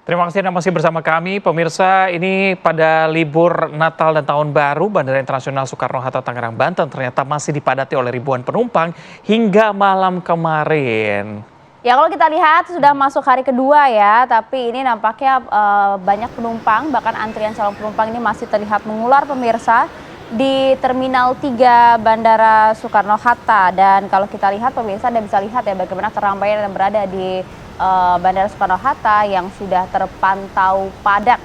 Terima kasih Anda masih bersama kami. Pemirsa, ini pada libur Natal dan Tahun Baru, Bandara Internasional Soekarno-Hatta Tangerang, Banten ternyata masih dipadati oleh ribuan penumpang hingga malam kemarin. Ya kalau kita lihat sudah masuk hari kedua ya, tapi ini nampaknya banyak penumpang, bahkan antrian calon penumpang ini masih terlihat mengular pemirsa di Terminal 3 Bandara Soekarno-Hatta. Dan kalau kita lihat pemirsa, Anda bisa lihat ya bagaimana keramaian yang berada di Bandara Soekarno-Hatta yang sudah terpantau padat.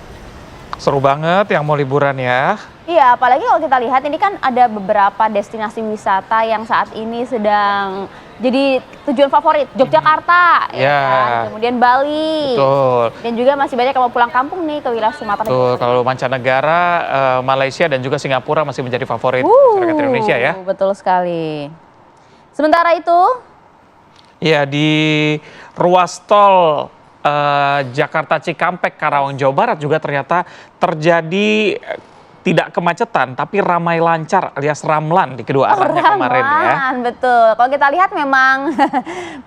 Seru banget yang mau liburan ya. Iya, apalagi kalau kita lihat ini kan ada beberapa destinasi wisata yang saat ini sedang jadi tujuan favorit. Yogyakarta, ya kan? Kemudian Bali. Betul. Dan juga masih banyak yang mau pulang kampung nih ke wilayah Sumatera. Betul, kalau mancanegara, Malaysia dan juga Singapura masih menjadi favorit masyarakat Indonesia ya. Betul sekali. Sementara itu, ya di ruas tol Jakarta Cikampek Karawang Jawa Barat juga ternyata terjadi tidak kemacetan tapi ramai lancar alias ramlan di kedua arahnya kemarin ya. Betul. Kalau kita lihat memang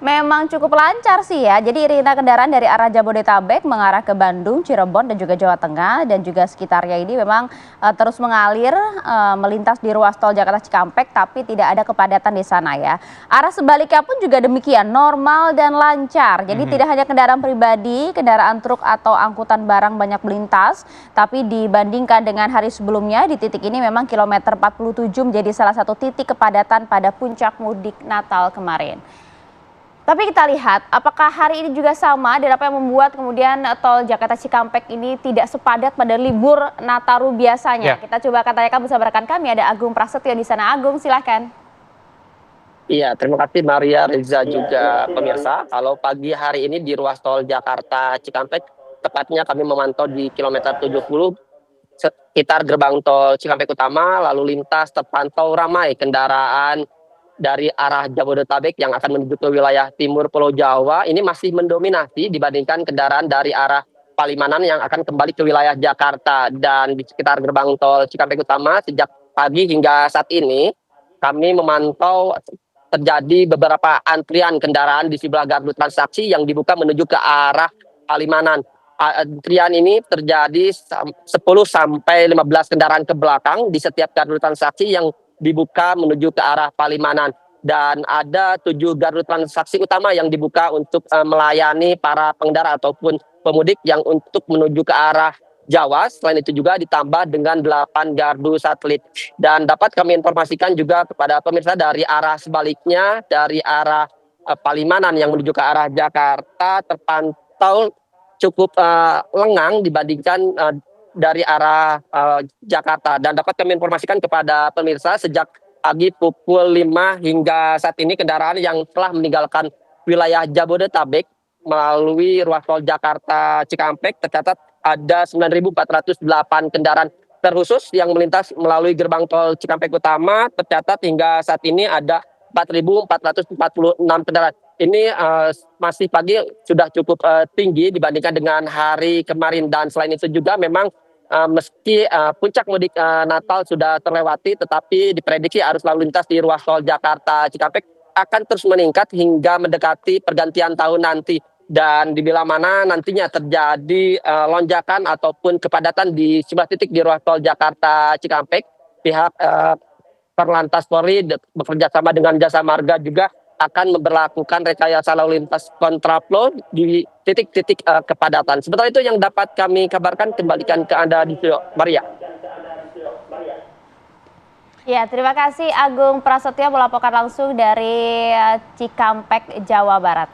memang cukup lancar sih ya. Jadi iringan kendaraan dari arah Jabodetabek mengarah ke Bandung, Cirebon dan juga Jawa Tengah dan juga sekitarnya ini memang terus mengalir melintas di ruas tol Jakarta Cikampek tapi tidak ada kepadatan di sana ya. Arah sebaliknya pun juga demikian, normal dan lancar. Jadi tidak hanya kendaraan pribadi, kendaraan truk atau angkutan barang banyak melintas, tapi dibandingkan dengan hari sebelumnya di titik ini memang kilometer 47 menjadi salah satu titik kepadatan pada puncak mudik Natal kemarin. Tapi kita lihat apakah hari ini juga sama dan apa yang membuat kemudian tol Jakarta Cikampek ini tidak sepadat pada libur Nataru biasanya. Kita coba akan tanyakan bersama rekan kami, ada Agung Prasetyo di sana. Agung, silahkan. Iya, terima kasih Maria, Reza juga pemirsa. Kalau pagi hari ini di ruas tol Jakarta Cikampek, tepatnya kami memantau di kilometer 70 sekitar gerbang tol Cikampek Utama, lalu lintas terpantau ramai kendaraan dari arah Jabodetabek yang akan menuju ke wilayah timur Pulau Jawa. Ini masih mendominasi dibandingkan kendaraan dari arah Palimanan yang akan kembali ke wilayah Jakarta. Dan di sekitar gerbang tol Cikampek Utama sejak pagi hingga saat ini kami memantau terjadi beberapa antrian kendaraan di sebelah gardu transaksi yang dibuka menuju ke arah Palimanan. Antrian ini terjadi 10 sampai 15 kendaraan ke belakang di setiap gardu transaksi yang dibuka menuju ke arah Palimanan. Dan ada 7 gardu transaksi utama yang dibuka untuk melayani para pengendara ataupun pemudik yang untuk menuju ke arah Jawa. Selain itu juga ditambah dengan 8 gardu satelit. Dan dapat kami informasikan juga kepada pemirsa dari arah sebaliknya, dari arah Palimanan yang menuju ke arah Jakarta terpantau cukup lengang dibandingkan dari arah Jakarta. Dan dapat kami informasikan kepada pemirsa sejak pagi pukul 5 hingga saat ini kendaraan yang telah meninggalkan wilayah Jabodetabek melalui ruas tol Jakarta Cikampek tercatat ada 9.408 kendaraan terkhusus yang melintas melalui gerbang tol Cikampek Utama. Tercatat hingga saat ini ada 4.446 kendaraan. Ini masih pagi sudah cukup tinggi dibandingkan dengan hari kemarin. Dan selain itu juga memang meski puncak mudik Natal sudah terlewati, tetapi diprediksi arus lalu lintas di ruas tol Jakarta Cikampek akan terus meningkat hingga mendekati pergantian tahun nanti. Dan di bila mana nantinya terjadi lonjakan ataupun kepadatan di sebuah titik di ruas tol Jakarta Cikampek, pihak Korlantas Polri bekerja sama dengan Jasa Marga juga akan memberlakukan rekayasa lalu lintas kontraflow di titik-titik kepadatan. Sementara itu yang dapat kami kabarkan, kembalikan ke Anda di studio, Maria. Ya, terima kasih Agung Prasetyo melaporkan langsung dari Cikampek, Jawa Barat.